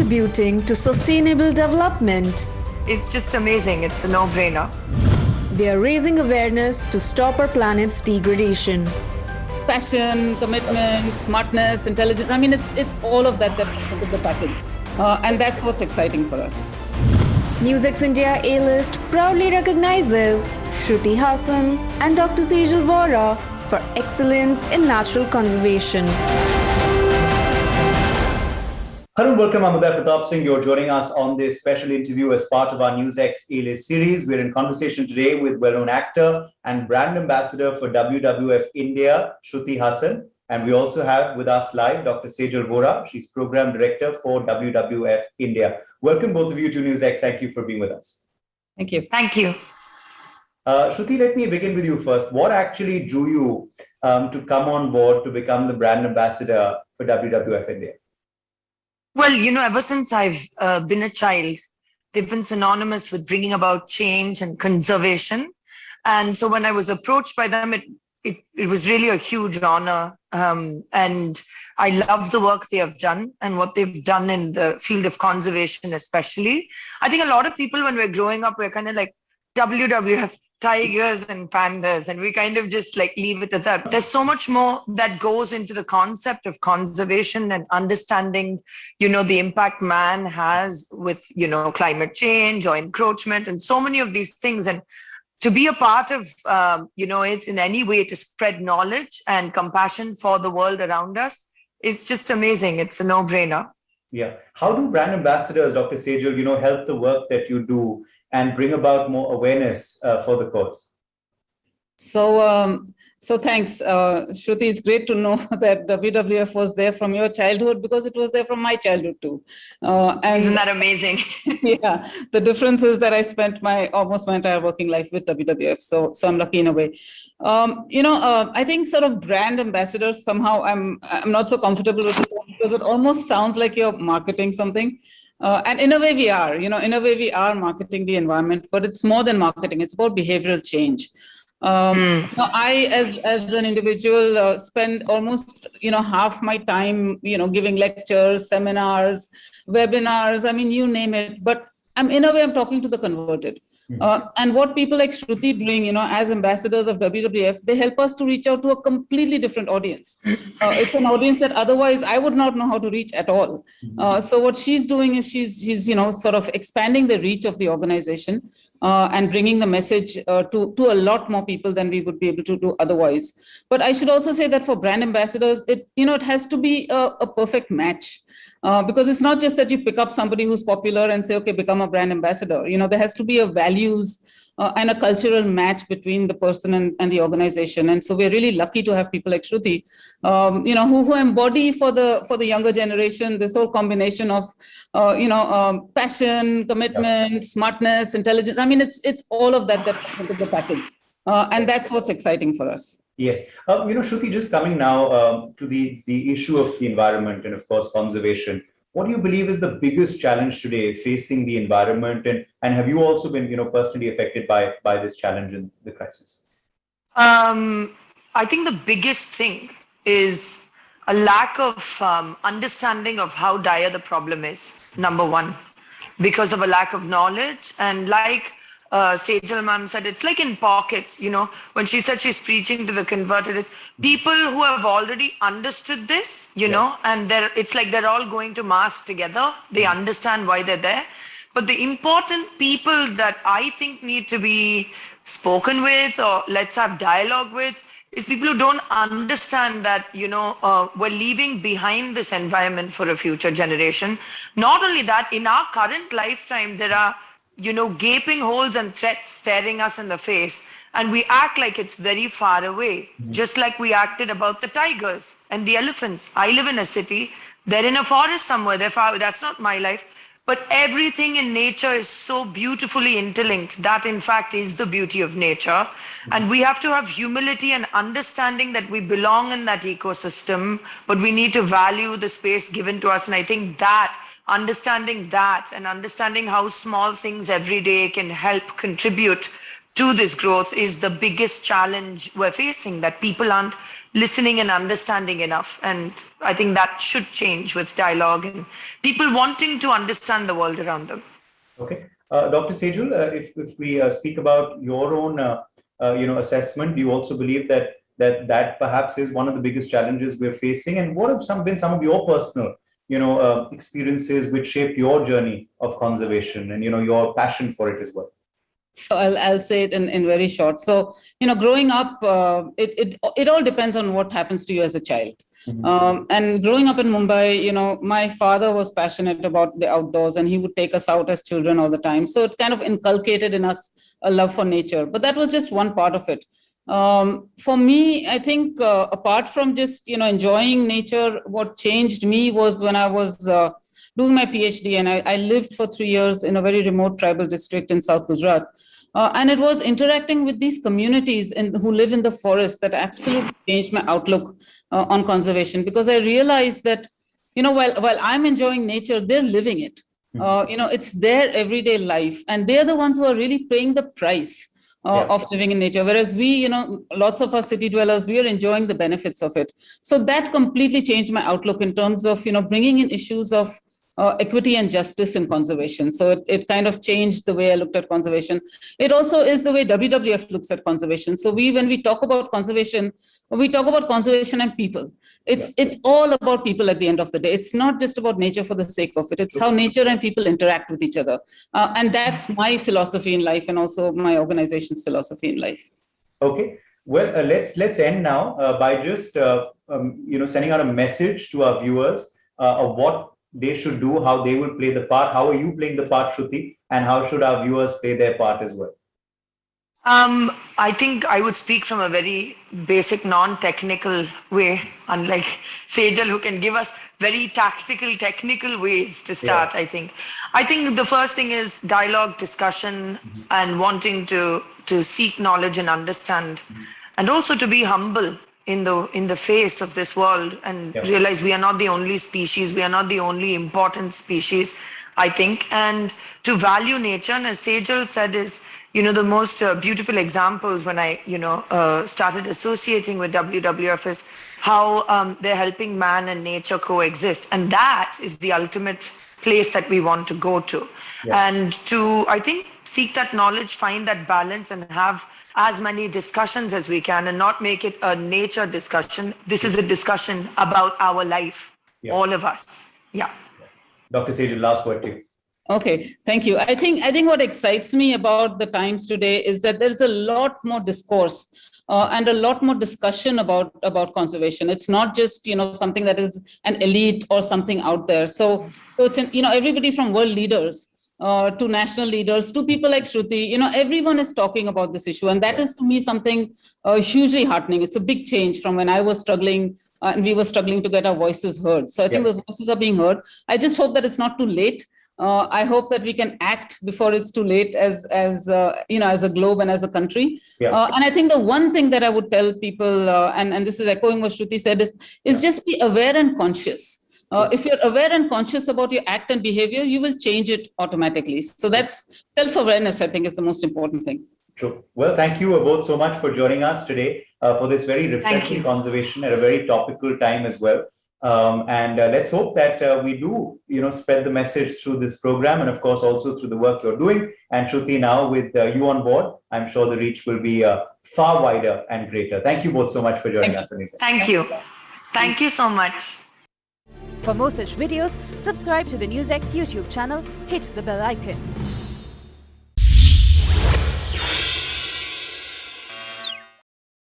contributing to sustainable development. It's just amazing. It's a no-brainer. They are raising awareness to stop our planet's degradation. Passion, commitment, smartness, intelligence. I mean, it's all of that that's into the package. And that's what's exciting for us. NewsX India A-List proudly recognizes Shruti Haasan and Dr. Sejal Worah for excellence in natural conservation. Hello and welcome. I'm Uday Pratap Singh. You're joining us on this special interview as part of our NewsX A-List series. We're in conversation today with well-known actor and brand ambassador for WWF India, Shruti Haasan. And we also have with us live Dr. Sejal Worah. She's Program Director for WWF India. Welcome both of you to NewsX. Thank you for being with us. Thank you. Thank you. Shruti, let me begin with you first. What actually drew you to come on board to become the brand ambassador for WWF India? Well, ever since I've been a child, they've been synonymous with bringing about change and conservation. And so when I was approached by them, it was really a huge honor. And I love the work they have done and what they've done in the field of conservation, especially. I think a lot of people, when we're growing up, we're kind of like WWF, tigers and pandas, and we kind of just like leave it at that. There's so much more that goes into the concept of conservation and understanding, the impact man has with, climate change or encroachment and so many of these things. And to be a part of, it in any way to spread knowledge and compassion for the world around us, it's just amazing. It's a no-brainer. Yeah. How do brand ambassadors, Dr. Sejal, help the work that you do and bring about more awareness for the cause? So thanks, Shruti. It's great to know that WWF was there from your childhood, because it was there from my childhood too. And isn't that amazing? Yeah, the difference is that I spent almost my entire working life with WWF, so I'm lucky in a way. I think sort of brand ambassadors, somehow I'm not so comfortable with it, because it almost sounds like you're marketing something. And in a way we are, we are marketing the environment, but it's more than marketing. It's about behavioral change. I, as an individual, spend almost, half my time, giving lectures, seminars, webinars, you name it. But in a way, I'm talking to the converted. And what people like Shruti bring, as ambassadors of WWF, they help us to reach out to a completely different audience. It's an audience that otherwise I would not know how to reach at all. So what she's doing is she's sort of expanding the reach of the organization and bringing the message to a lot more people than we would be able to do otherwise. But I should also say that for brand ambassadors, it has to be a perfect match. Because it's not just that you pick up somebody who's popular and say, okay, become a brand ambassador. There has to be a values and a cultural match between the person and the organization. And so we're really lucky to have people like Shruti, who embody for the younger generation this whole combination of, passion, commitment, smartness, intelligence. It's all of that that's into the package. And that's what's exciting for us. Yes. Shruti, just coming now to the issue of the environment and, of course, conservation. What do you believe is the biggest challenge today facing the environment? And have you also been, personally affected by this challenge and the crisis? I think the biggest thing is a lack of understanding of how dire the problem is, number one, because of a lack of knowledge. And Sejal ma'am said, it's like in pockets, when she said she's preaching to the converted, it's people who have already understood this, and it's like they're all going to mass together. They understand why they're there. But the important people that I think need to be spoken with, or let's have dialogue with, is people who don't understand that, we're leaving behind this environment for a future generation. Not only that, in our current lifetime, there are gaping holes and threats staring us in the face, and we act like it's very far away, just like we acted about the tigers and the elephants. I live in a city, they're in a forest somewhere, they're far away. That's not my life. But everything in nature is so beautifully interlinked. That, in fact, is the beauty of nature. And we have to have humility and understanding that we belong in that ecosystem, but we need to value the space given to us. And I think that understanding that and understanding how small things every day can help contribute to this growth is the biggest challenge we're facing, that people aren't listening and understanding enough. And I think that should change with dialogue and people wanting to understand the world around them. Okay. Dr. Sejal, if we speak about your own assessment, do you also believe that perhaps is one of the biggest challenges we're facing? And what have been some of your personal experiences which shaped your journey of conservation and your passion for it as well? So I'll say it in very short. So, growing up, it all depends on what happens to you as a child. Mm-hmm. And growing up in Mumbai, my father was passionate about the outdoors and he would take us out as children all the time. So it kind of inculcated in us a love for nature, but that was just one part of it. For me, I think apart from just, enjoying nature, what changed me was when I was doing my PhD, and I lived for 3 years in a very remote tribal district in South Gujarat. And it was interacting with these communities who live in the forest that absolutely changed my outlook on conservation, because I realized that, while I'm enjoying nature, they're living it. It's their everyday life, and they're the ones who are really paying the price of living in nature. Whereas we, lots of us city dwellers, we are enjoying the benefits of it. So that completely changed my outlook in terms of, bringing in issues of equity and justice in conservation. So it kind of changed the way I looked at conservation. It also is the way WWF looks at conservation. So when we talk about conservation, we talk about conservation and people. It's all about people at the end of the day. It's not just about nature for the sake of it. It's how nature and people interact with each other. And that's my philosophy in life, and also my organization's philosophy in life. Okay. Well, let's end now by just sending out a message to our viewers of what they should do, how they will play the part. How are you playing the part, Shruti? And how should our viewers play their part as well? I think I would speak from a very basic, non-technical way, unlike Sejal, who can give us very tactical, technical ways to start. I think the first thing is dialogue, discussion, and wanting to seek knowledge and understand, and also to be humble in the face of this world, and realize we are not the only species, we are not the only important species, I think, and to value nature. And as Sejal said, is the most beautiful examples when I started associating with WWF is how they're helping man and nature coexist, and that is the ultimate place that we want to go to, and to, I think, seek that knowledge, find that balance, and have as many discussions as we can, and not make it a nature discussion. This is a discussion about our life, all of us. Dr. Sejal, last word to you. Okay, thank you. I think what excites me about the times today is that there's a lot more discourse and a lot more discussion about conservation. It's not just something that is an elite or something out there. So it's everybody from world leaders to national leaders, to people like Shruti, everyone is talking about this issue. And that is, to me, something hugely heartening. It's a big change from when I was struggling and we were struggling to get our voices heard. So I think those voices are being heard. I just hope that it's not too late. I hope that we can act before it's too late as a globe and as a country. And I think the one thing that I would tell people, and this is echoing what Shruti said, is just be aware and conscious. If you're aware and conscious about your act and behavior, you will change it automatically. So that's self-awareness, I think, is the most important thing. True. Well, thank you both so much for joining us today for this very refreshing conversation at a very topical time as well. And let's hope that we do, spread the message through this program, and of course also through the work you're doing. And Shruti, now with you on board, I'm sure the reach will be far wider and greater. Thank you both so much for joining us. Thank you. Thank you so much. For more such videos, subscribe to the NewsX YouTube channel, hit the bell icon.